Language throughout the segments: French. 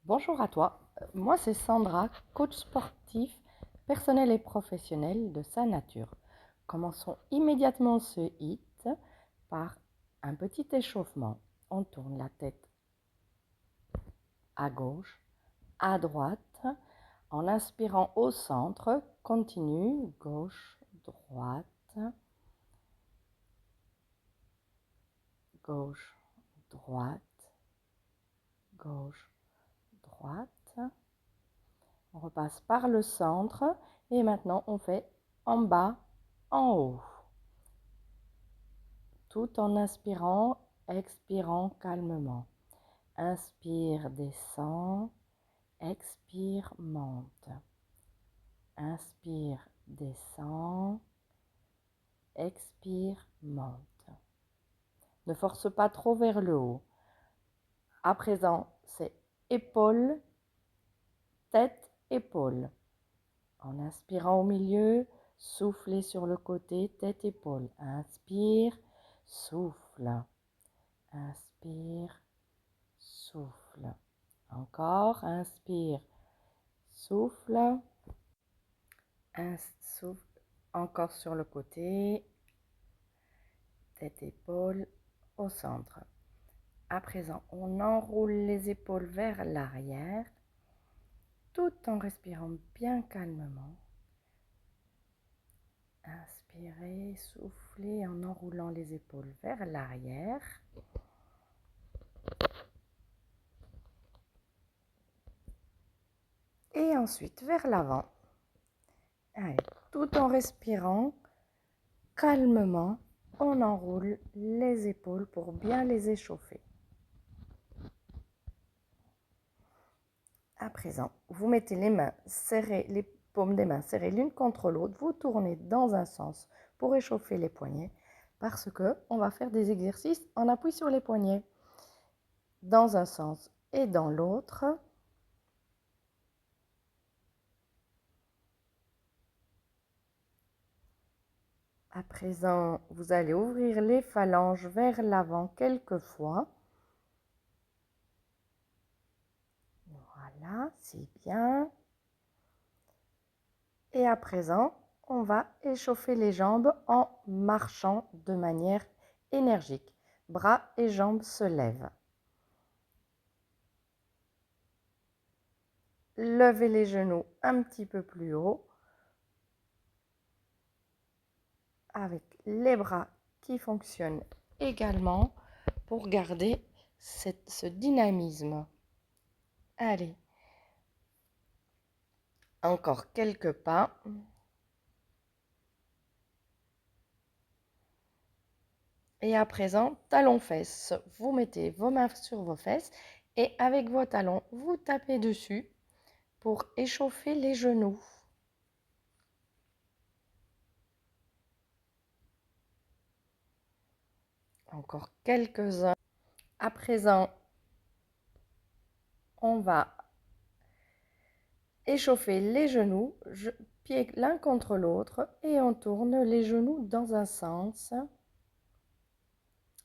Bonjour à toi, moi c'est Sandra, coach sportif personnel et professionnel de Sa Nature. Commençons immédiatement ce hit par un petit échauffement. On tourne la tête à gauche, à droite, en inspirant au centre, continue, gauche, droite, gauche, droite, gauche, droite. On repasse par le centre et maintenant on fait en bas, en haut, tout en inspirant, expirant calmement. Inspire, descend, expire, monte. Inspire, descend, expire, monte. Ne force pas trop vers le haut. À présent, c'est épaules, tête, épaules. En inspirant au milieu, soufflez sur le côté, tête, épaule. Inspire, souffle. Inspire, souffle. Encore, inspire, souffle. Souffle. Encore sur le côté, tête, épaule, au centre. À présent, on enroule les épaules vers l'arrière, tout en respirant bien calmement. Inspirez, soufflez en enroulant les épaules vers l'arrière. Et ensuite vers l'avant. Allez, tout en respirant calmement, on enroule les épaules pour bien les échauffer. À présent, vous mettez les mains serrées, les paumes des mains serrées l'une contre l'autre. Vous tournez dans un sens pour échauffer les poignets parce que on va faire des exercices en appui sur les poignets. Dans un sens et dans l'autre. À présent, vous allez ouvrir les phalanges vers l'avant quelques fois. Voilà, c'est bien. Et à présent, on va échauffer les jambes en marchant de manière énergique. Bras et jambes se lèvent. Levez les genoux un petit peu plus haut avec les bras qui fonctionnent également pour garder ce dynamisme. Allez, encore quelques pas. Et à présent, talons-fesses. Vous mettez vos mains sur vos fesses et avec vos talons, vous tapez dessus pour échauffer les genoux. Encore quelques-uns. À présent, on va échauffer les genoux, pieds l'un contre l'autre, et on tourne les genoux dans un sens,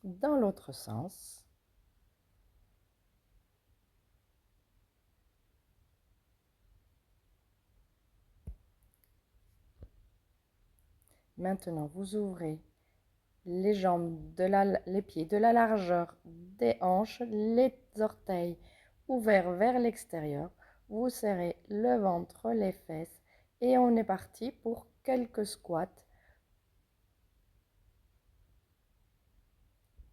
dans l'autre sens. Maintenant, vous ouvrez les jambes, les pieds de la largeur des hanches, les orteils ouverts vers l'extérieur. Vous serrez le ventre, les fesses et on est parti pour quelques squats.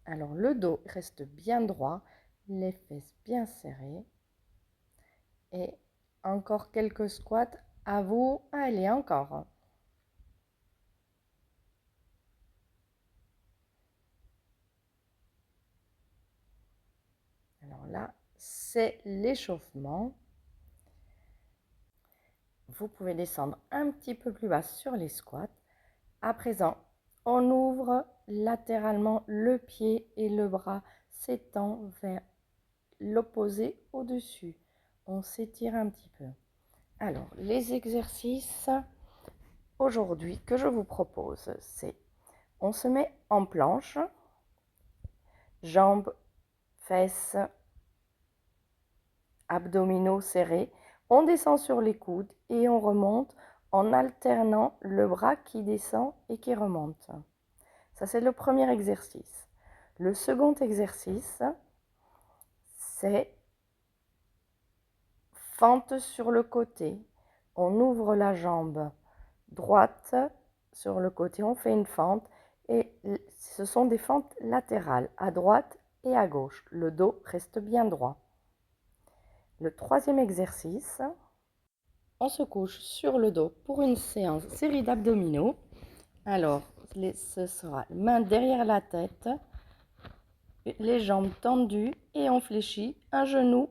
Alors le dos reste bien droit, les fesses bien serrées et encore quelques squats à vous. Allez, encore. Alors là, c'est l'échauffement. Vous pouvez descendre un petit peu plus bas sur les squats. À présent, on ouvre latéralement le pied et le bras s'étend vers l'opposé au-dessus. On s'étire un petit peu. Alors, les exercices aujourd'hui que je vous propose, c'est on se met en planche, jambes, fesses abdominaux serrés. On descend sur les coudes et on remonte en alternant le bras qui descend et qui remonte. Ça, c'est le premier exercice. Le second exercice, c'est fente sur le côté. On ouvre la jambe droite sur le côté, on fait une fente et ce sont des fentes latérales à droite et à gauche. Le dos reste bien droit. Le troisième exercice, on se couche sur le dos pour une série d'abdominaux. Alors, ce sera main derrière la tête, les jambes tendues et on fléchit un genou,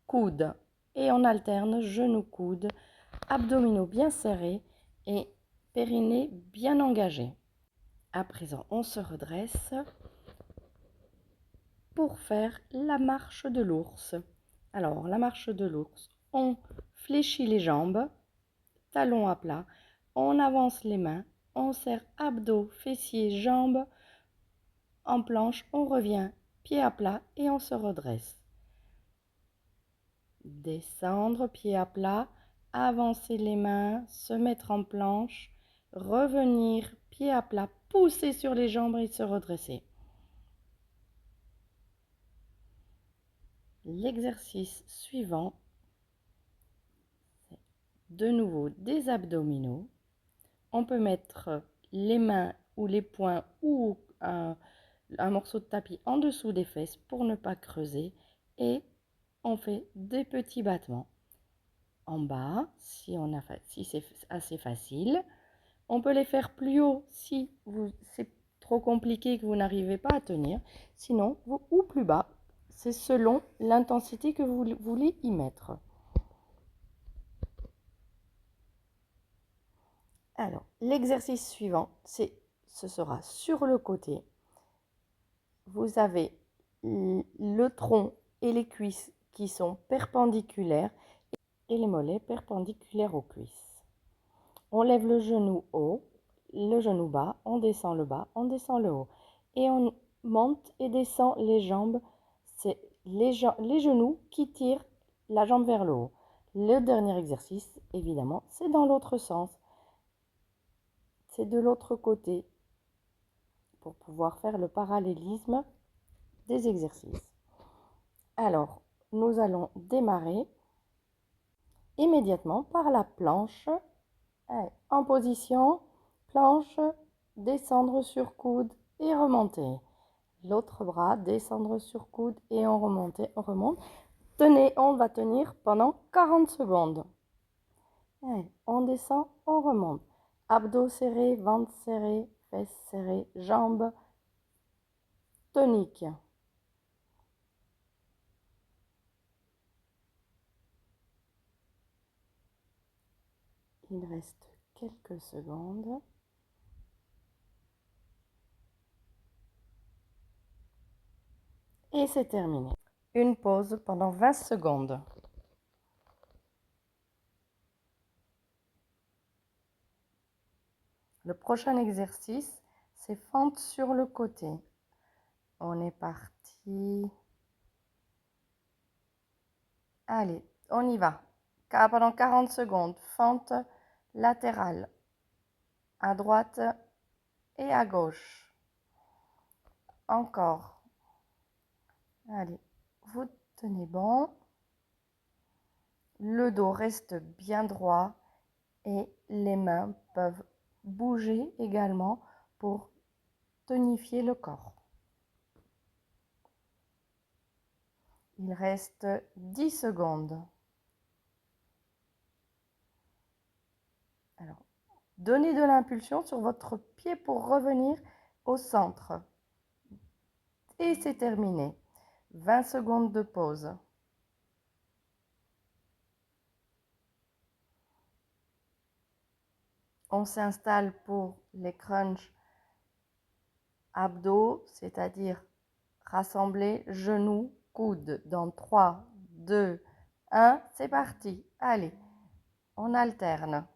coude. Et on alterne genou, coude, abdominaux bien serrés et périnée bien engagé. À présent, on se redresse pour faire la marche de l'ours. Alors, la marche de l'ours, on fléchit les jambes, talons à plat, on avance les mains, on serre abdos, fessiers, jambes en planche, on revient pied à plat et on se redresse. Descendre, pied à plat, avancer les mains, se mettre en planche, revenir pied à plat, pousser sur les jambes et se redresser. L'exercice suivant, c'est de nouveau des abdominaux. On peut mettre les mains ou les poings ou un morceau de tapis en dessous des fesses pour ne pas creuser et on fait des petits battements. En bas, si c'est assez facile. On peut les faire plus haut si c'est trop compliqué que vous n'arrivez pas à tenir. Sinon, ou plus bas. C'est selon l'intensité que vous voulez y mettre. Alors, l'exercice suivant, ce sera sur le côté. Vous avez le tronc et les cuisses qui sont perpendiculaires et les mollets perpendiculaires aux cuisses. On lève le genou haut, le genou bas, on descend le bas, on descend le haut. Et on monte et descend les jambes. C'est les genoux qui tirent la jambe vers le haut. Le dernier exercice, évidemment, c'est dans l'autre sens. C'est de l'autre côté pour pouvoir faire le parallélisme des exercices. Alors, nous allons démarrer immédiatement par la planche. Allez, en position, planche, descendre sur coude et remonter. L'autre bras, descendre sur coude et on remonte. Tenez, on va tenir pendant 40 secondes. Allez, on descend, on remonte. Abdos serrés, ventre serré, fesses serrées, jambes toniques. Il reste quelques secondes. Et c'est terminé. Une pause pendant 20 secondes. Le prochain exercice, c'est fente sur le côté. On est parti. Allez, on y va. Pendant 40 secondes, fente latérale, à droite et à gauche. Encore. Allez, vous tenez bon. Le dos reste bien droit et les mains peuvent bouger également pour tonifier le corps. Il reste 10 secondes. Alors, donnez de l'impulsion sur votre pied pour revenir au centre. Et c'est terminé. 20 secondes de pause. On s'installe pour les crunchs abdos, c'est-à-dire rassembler genoux, coudes. Dans 3, 2, 1, c'est parti. Allez, on alterne.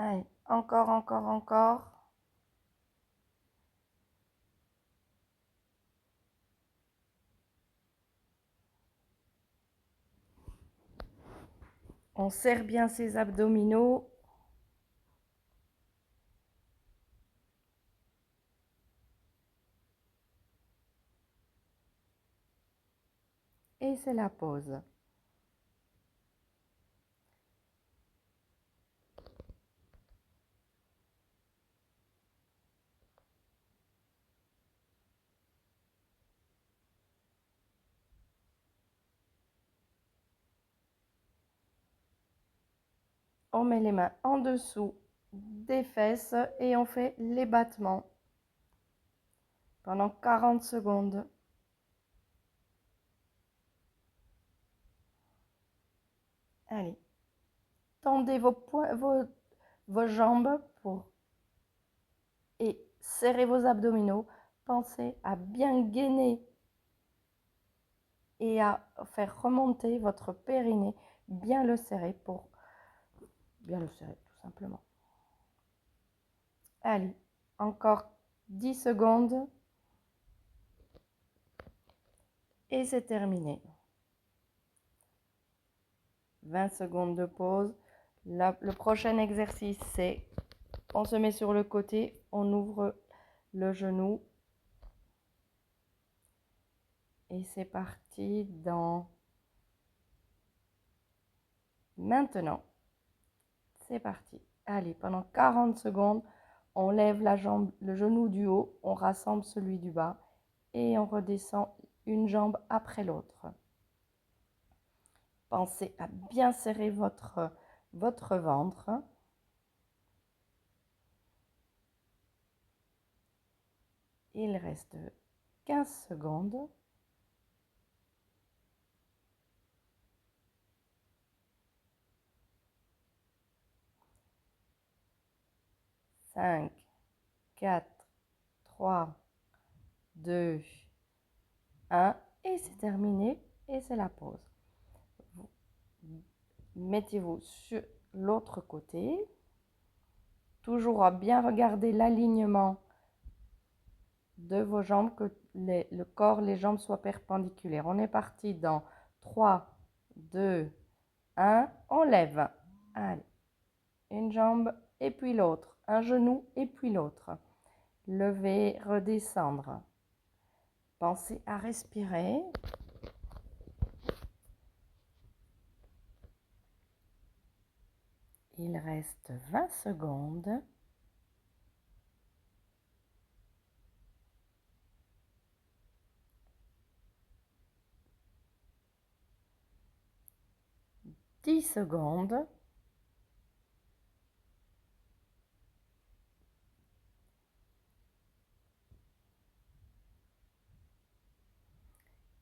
Allez, encore, encore, encore. On serre bien ses abdominaux. Et c'est la pause. On met les mains en dessous des fesses et on fait les battements pendant 40 secondes. Allez, tendez vos jambes et serrez vos abdominaux. Pensez à bien gainer et à faire remonter votre périnée, bien le serrer tout simplement. Allez, encore 10 secondes et c'est terminé. 20 secondes de pause. Le prochain exercice, c'est on se met sur le côté, on ouvre le genou et c'est parti dans maintenant. C'est parti. Allez, pendant 40 secondes, on lève la jambe, le genou du haut, on rassemble celui du bas et on redescend une jambe après l'autre. Pensez à bien serrer votre ventre. Il reste 15 secondes. Cinq, 4, 3, 2, 1 et c'est terminé et c'est la pause. Mettez-vous sur l'autre côté. Toujours à bien regarder l'alignement de vos jambes, que le corps, les jambes soient perpendiculaires. On est parti dans 3, 2, 1. On lève. Allez. Une jambe et puis l'autre. Un genou et puis l'autre. Lever, redescendre. Pensez à respirer. Il reste 20 secondes. Dix secondes.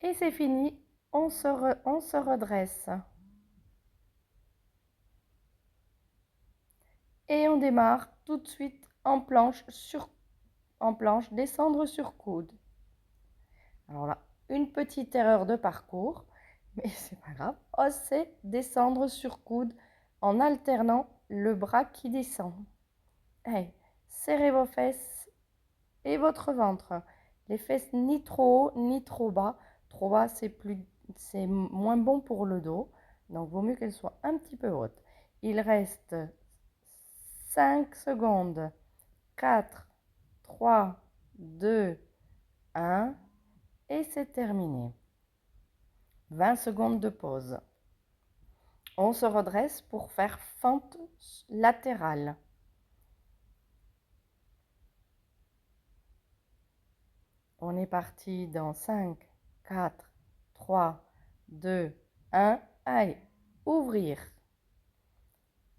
Et c'est fini. On se redresse. Et on démarre tout de suite en planche, descendre sur coude. Alors là, une petite erreur de parcours, mais c'est pas grave. C'est descendre sur coude en alternant le bras qui descend. Allez, serrez vos fesses et votre ventre. Les fesses ni trop haut ni trop bas. Trop bas, c'est moins bon pour le dos. Donc, vaut mieux qu'elles soient un petit peu hautes. Il reste 5 secondes. 4, 3, 2, 1. Et c'est terminé. 20 secondes de pause. On se redresse pour faire fente latérale. On est parti dans 5, 4, 3, 2, 1. Allez, ouvrir.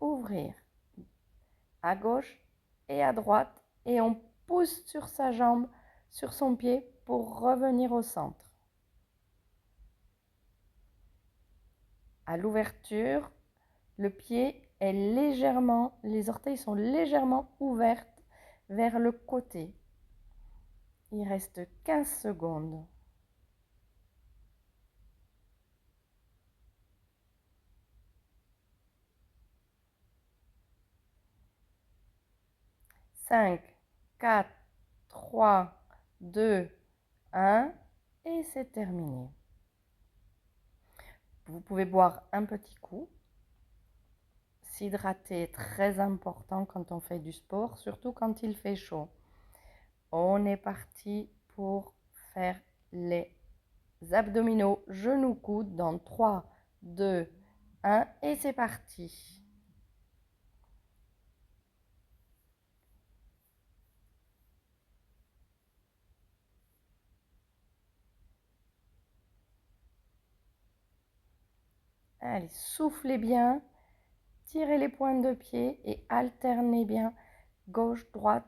Ouvrir. À gauche et à droite. Et on pousse sur sa jambe, sur son pied pour revenir au centre. À l'ouverture, le pied est légèrement, les orteils sont légèrement ouverts vers le côté. Il reste 15 secondes. 5, 4, 3, 2, 1 et c'est terminé. Vous pouvez boire un petit coup. S'hydrater est très important quand on fait du sport, surtout quand il fait chaud. On est parti pour faire les abdominaux, genoux, coudes dans 3, 2, 1 et c'est parti. Allez, soufflez bien, tirez les pointes de pied et alternez bien gauche, droite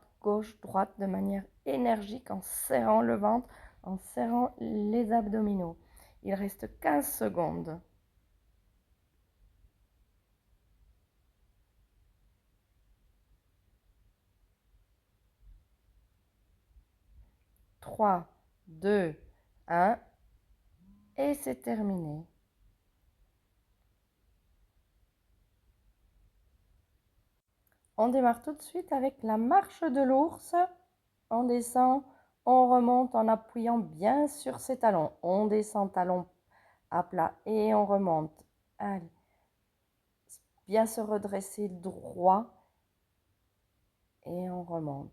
de manière énergique en serrant le ventre, en serrant les abdominaux. Il reste 15 secondes. 3, 2, 1 et c'est terminé. On démarre tout de suite avec la marche de l'ours. On descend, on remonte en appuyant bien sur ses talons. On descend talons à plat et on remonte. Allez, bien se redresser droit et on remonte.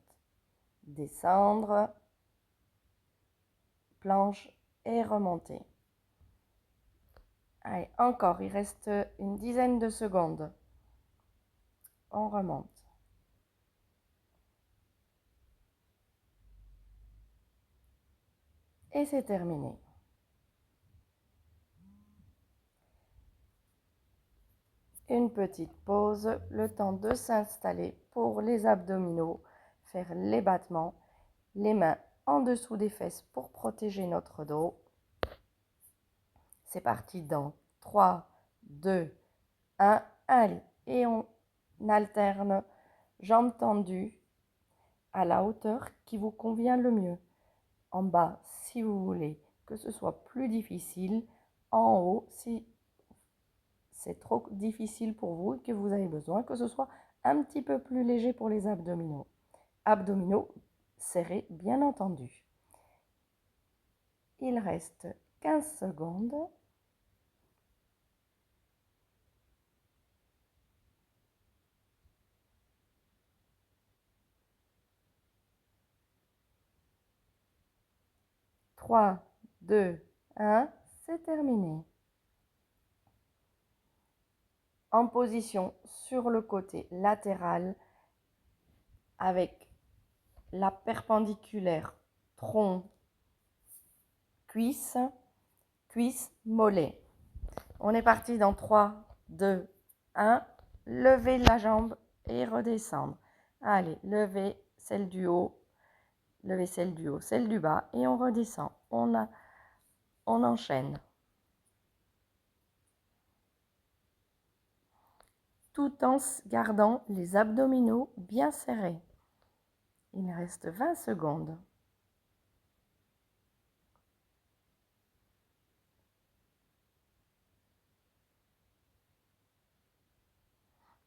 Descendre, planche et remonter. Allez, encore, il reste une dizaine de secondes. On remonte. Et c'est terminé. Une petite pause, le temps de s'installer pour les abdominaux, faire les battements, les mains en dessous des fesses pour protéger notre dos. C'est parti dans 3, 2, 1, allez. Et on alterne jambes tendues à la hauteur qui vous convient le mieux. En bas, si vous voulez que ce soit plus difficile. En haut, si c'est trop difficile pour vous et que vous avez besoin que ce soit un petit peu plus léger pour les abdominaux. Abdominaux serrés, bien entendu. Il reste 15 secondes. Trois, 2, 1, c'est terminé. En position sur le côté latéral avec la perpendiculaire tronc, cuisse, cuisse, mollet. On est parti dans 3, 2, 1. Levez la jambe et redescendre. Allez, levez celle du haut, levez celle du haut, celle du bas et on redescend. On enchaîne. Tout en gardant les abdominaux bien serrés. Il reste 20 secondes.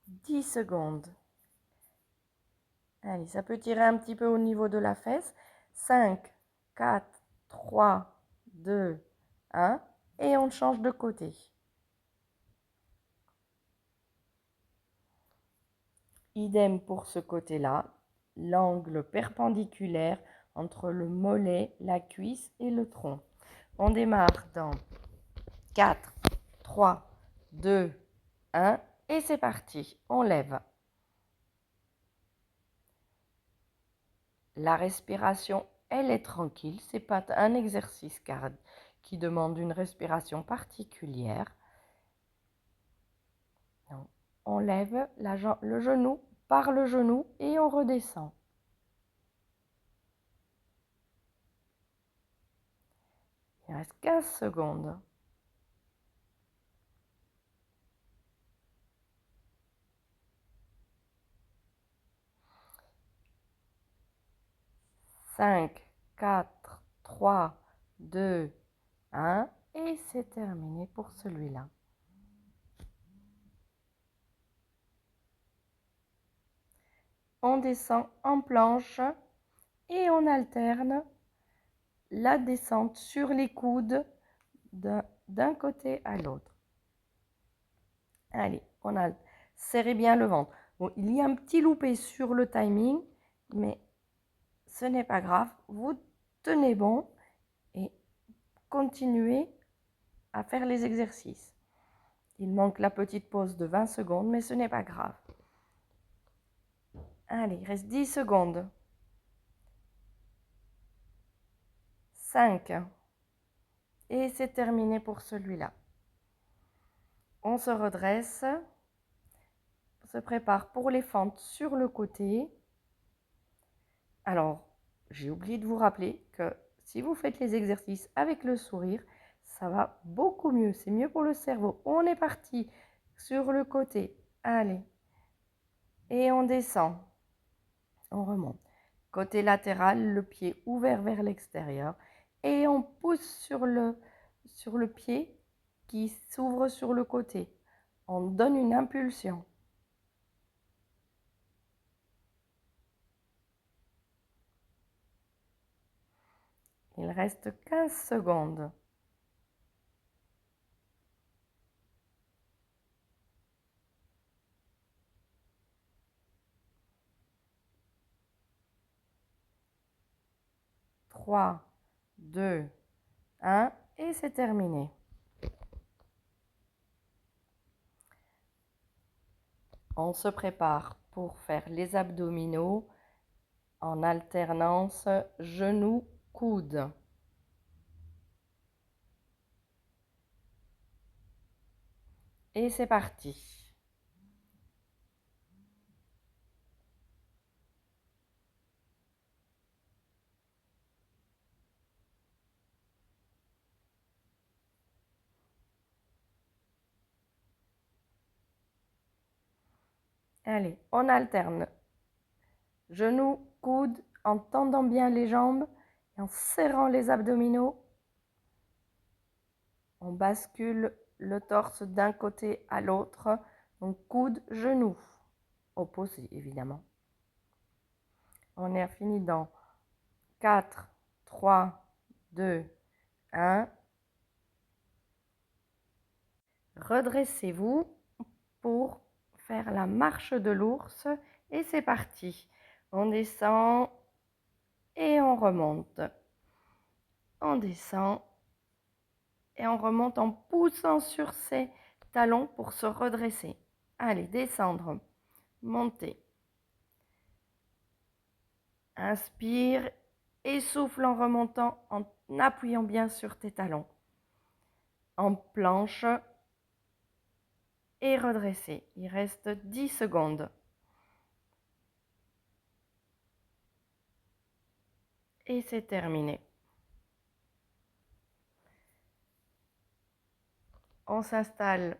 10 secondes. Allez, ça peut tirer un petit peu au niveau de la fesse. 5, 4, 3, 2, 1. Et on change de côté. Idem pour ce côté-là. L'angle perpendiculaire entre le mollet, la cuisse et le tronc. On démarre dans 4, 3, 2, 1. Et c'est parti. On lève. La respiration, elle est tranquille. Ce n'est pas un exercice qui demande une respiration particulière. Donc, on lève le genou par le genou et on redescend. Il reste 15 secondes. 5, 4, 3, 2, 1 et c'est terminé pour celui-là. on descend en planche et on alterne la descente sur les coudes d'un côté à l'autre. Allez, serrez bien le ventre. Bon, il y a un petit loupé sur le timing, mais ce n'est pas grave. Vous tenez bon et continuez à faire les exercices. Il manque la petite pause de 20 secondes, mais ce n'est pas grave. Allez, il reste 10 secondes. 5. Et c'est terminé pour celui-là. On se redresse. On se prépare pour les fentes sur le côté. Alors, j'ai oublié de vous rappeler que si vous faites les exercices avec le sourire, ça va beaucoup mieux. C'est mieux pour le cerveau. On est parti sur le côté. Allez. Et on descend. On remonte. Côté latéral, le pied ouvert vers l'extérieur. Et on pousse sur le pied qui s'ouvre sur le côté. On donne une impulsion. Il reste 15 secondes. Trois, 2, 1 et c'est terminé. On se prépare pour faire les abdominaux en alternance genoux, coudes. Et c'est parti. Allez, on alterne. Genoux, coudes, en tendant bien les jambes et en serrant les abdominaux. On bascule le torse d'un côté à l'autre. Donc coudes, genoux. Opposés, évidemment. On est fini dans 4, 3, 2, 1. Redressez-vous pour faire la marche de l'ours et c'est parti. On descend et on remonte. On descend et on remonte en poussant sur ses talons pour se redresser. Allez, descendre, monter. Inspire et souffle en remontant, en appuyant bien sur tes talons. En planche et redresser. Il reste 10 secondes. Et c'est terminé. On s'installe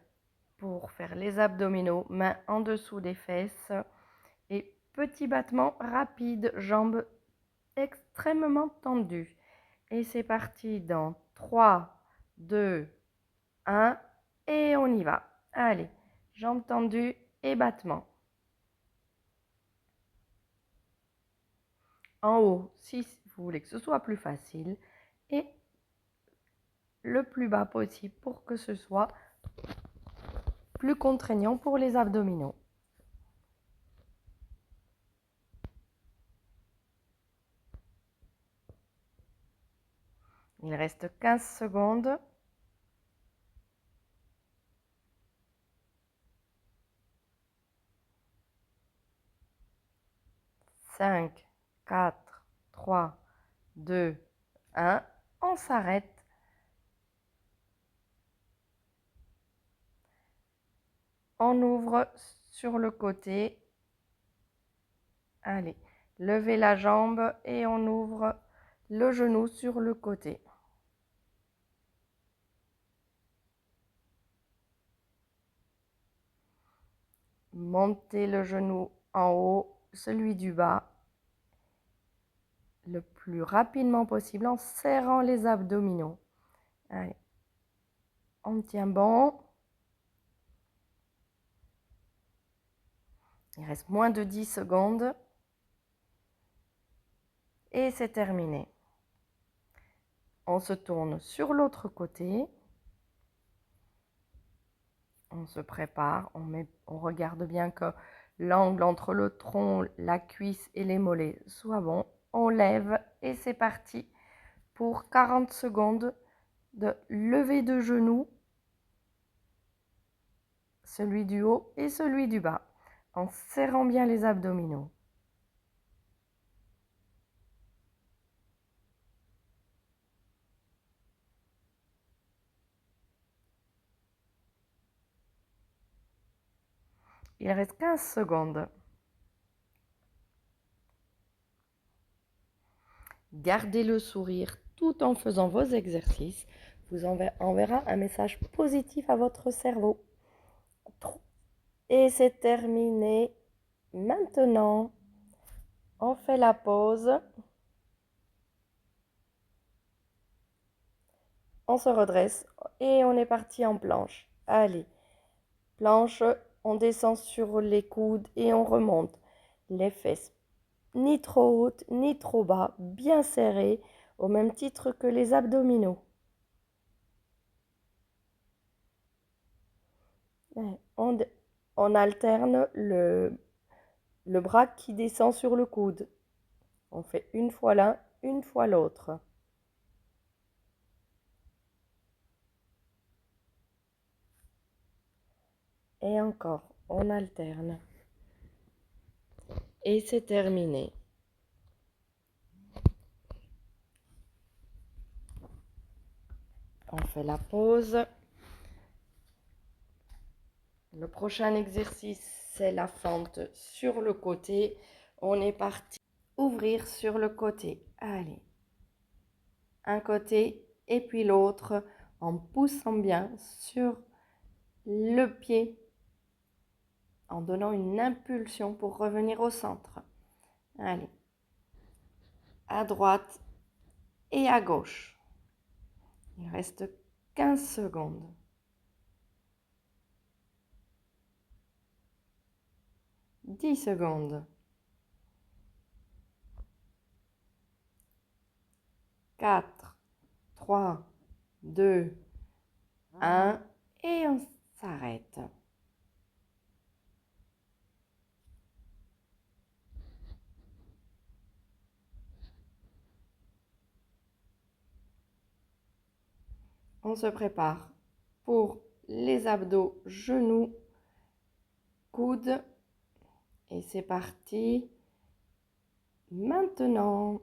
pour faire les abdominaux, mains en dessous des fesses et petit battement rapide, jambes extrêmement tendues. Et c'est parti dans 3, 2, 1 et on y va. Allez, jambes tendues et battement. En haut, si vous voulez que ce soit plus facile, et le plus bas possible pour que ce soit plus contraignant pour les abdominaux. Il reste 15 secondes. 5, 4, 3, 2, 1. On s'arrête. On ouvre sur le côté. Allez, levez la jambe et on ouvre le genou sur le côté. Montez le genou en haut, celui du bas, le plus rapidement possible en serrant les abdominaux. Allez, on tient bon. Il reste moins de 10 secondes. Et c'est terminé. On se tourne sur l'autre côté. On se prépare, on regarde bien que l'angle entre le tronc, la cuisse et les mollets soit bon. On lève et c'est parti pour 40 secondes de lever de genoux, celui du haut et celui du bas, en serrant bien les abdominaux. Il reste 15 secondes. Gardez le sourire tout en faisant vos exercices. Vous enverra un message positif à votre cerveau. Et c'est terminé. Maintenant, on fait la pause. On se redresse et on est parti en planche. Allez, planche, on descend sur les coudes et on remonte. Les fesses ni trop hautes ni trop bas, bien serrées, au même titre que les abdominaux. On alterne le bras qui descend sur le coude. On fait une fois l'un, une fois l'autre. Et encore, on alterne. Et c'est terminé. On fait la pause. Le prochain exercice, c'est la fente sur le côté. On est parti. Ouvrir sur le côté. Allez. Un côté et puis l'autre en poussant bien sur le pied, en donnant une impulsion pour revenir au centre. Allez. À droite et à gauche. Il reste 15 secondes. « 10 secondes. 4, 3, 2, 1 et on s'arrête. On se prépare pour les abdos, genoux, coudes. Et c'est parti. Maintenant.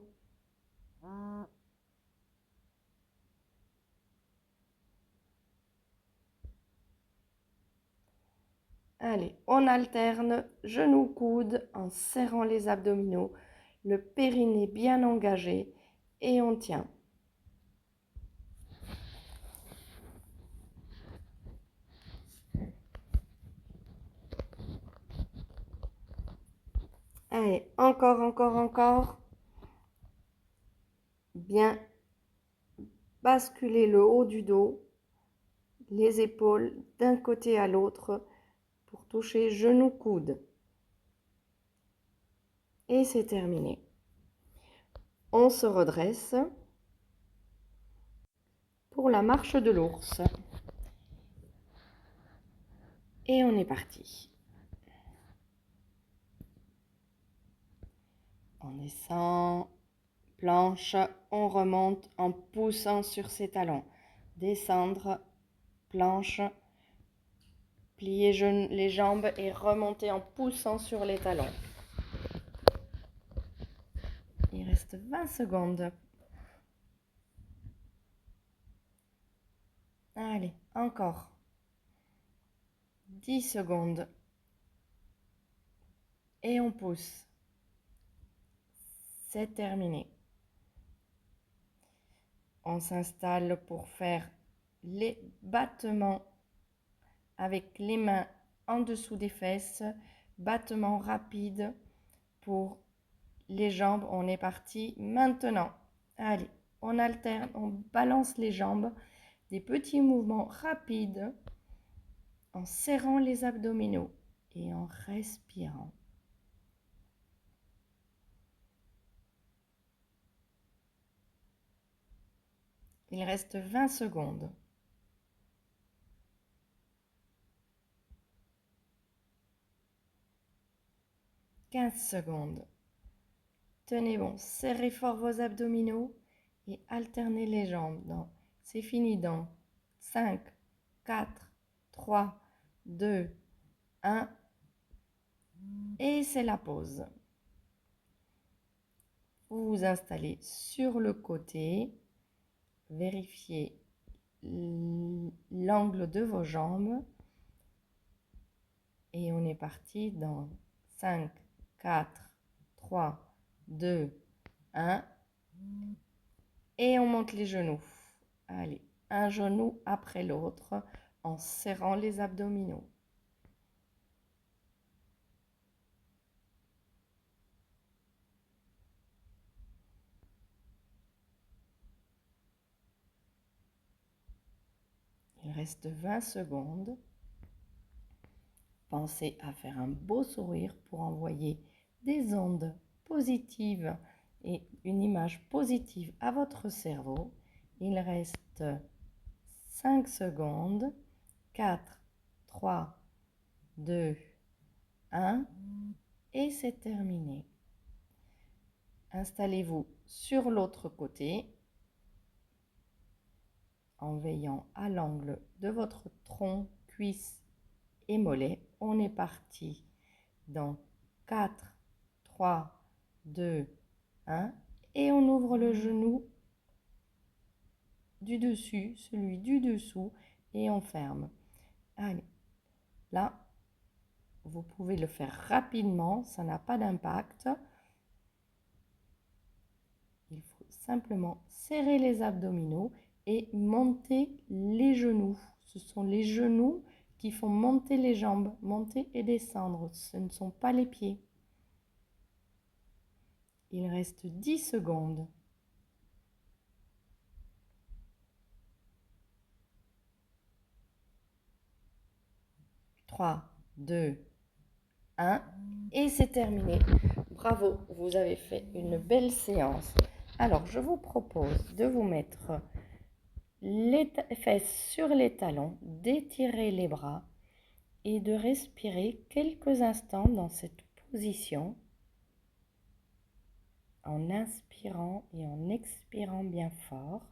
Allez, on alterne genoux, coudes en serrant les abdominaux, le périnée bien engagé et on tient. Allez, encore, encore, encore. Bien basculer le haut du dos, les épaules d'un côté à l'autre pour toucher genoux, coudes. Et c'est terminé. On se redresse pour la marche de l'ours. Et on est parti. On descend, planche, on remonte en poussant sur ses talons. Descendre, planche, plier les jambes et remonter en poussant sur les talons. Il reste 20 secondes. Allez, encore. 10 secondes. Et on pousse. C'est terminé. On s'installe pour faire les battements avec les mains en dessous des fesses. Battements rapides pour les jambes. On est parti maintenant. Allez, on alterne, on balance les jambes. Des petits mouvements rapides en serrant les abdominaux et en respirant. Il reste 20 secondes. 15 secondes. Tenez bon, serrez fort vos abdominaux et alternez les jambes. C'est fini dans 5, 4, 3, 2, 1. Et c'est la pause. Vous vous installez sur le côté. Vérifiez l'angle de vos jambes. Et on est parti dans 5, 4, 3, 2, 1. Et on monte les genoux. Allez, un genou après l'autre en serrant les abdominaux. Il reste 20 secondes. Pensez à faire un beau sourire pour envoyer des ondes positives et une image positive à votre cerveau. Il reste 5 secondes. 4, 3, 2, 1. Et c'est terminé. Installez-vous sur l'autre côté en veillant à l'angle de votre tronc, cuisse et mollet. On est parti dans 4, 3, 2, 1 et on ouvre le genou du dessus, celui du dessous et on ferme. Allez, là, vous pouvez le faire rapidement, ça n'a pas d'impact. Il faut simplement serrer les abdominaux et monter les genoux. Ce sont les genoux qui font monter les jambes, monter et descendre. Ce ne sont pas les pieds. Il reste 10 secondes. 3, 2, 1 et c'est terminé. Bravo, vous avez fait une belle séance. Alors, je vous propose de vous mettre les fesses sur les talons, d'étirer les bras et de respirer quelques instants dans cette position en inspirant et en expirant bien fort,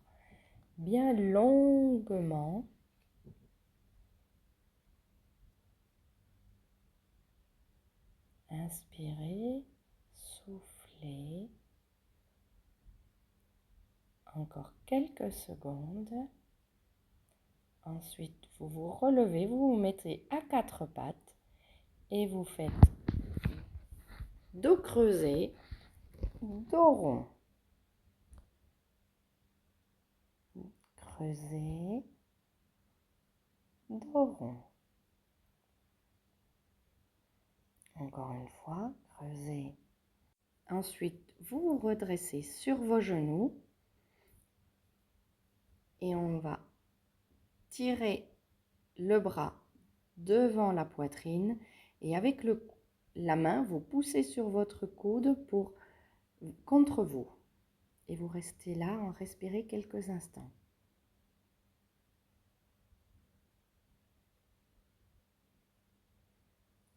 bien longuement. Inspirez, soufflez. Encore quelques secondes. Ensuite, vous vous relevez, vous vous mettez à quatre pattes et vous faites dos creusé, dos rond. Creusé, dos rond. Encore une fois, creusé. Ensuite, vous vous redressez sur vos genoux et on va tirer le bras devant la poitrine et avec la main, vous poussez sur votre coude contre vous. Et vous restez là en respirez quelques instants.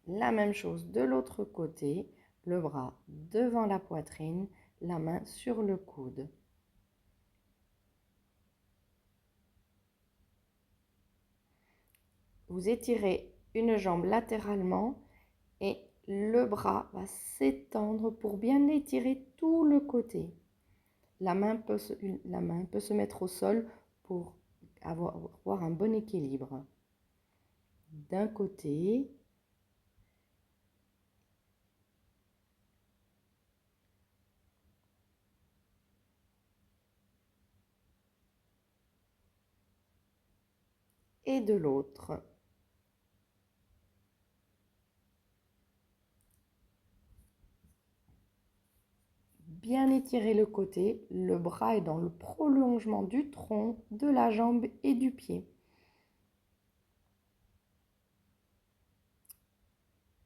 La même chose de l'autre côté, le bras devant la poitrine, la main sur le coude. Vous étirez une jambe latéralement et le bras va s'étendre pour bien étirer tout le côté. La main peut se mettre au sol pour avoir un bon équilibre. D'un côté, et de l'autre. Bien étirer le côté, le bras est dans le prolongement du tronc, de la jambe et du pied.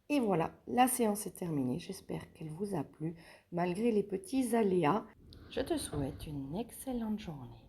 Et voilà, la séance est terminée. J'espère qu'elle vous a plu, malgré les petits aléas. Je te souhaite une excellente journée.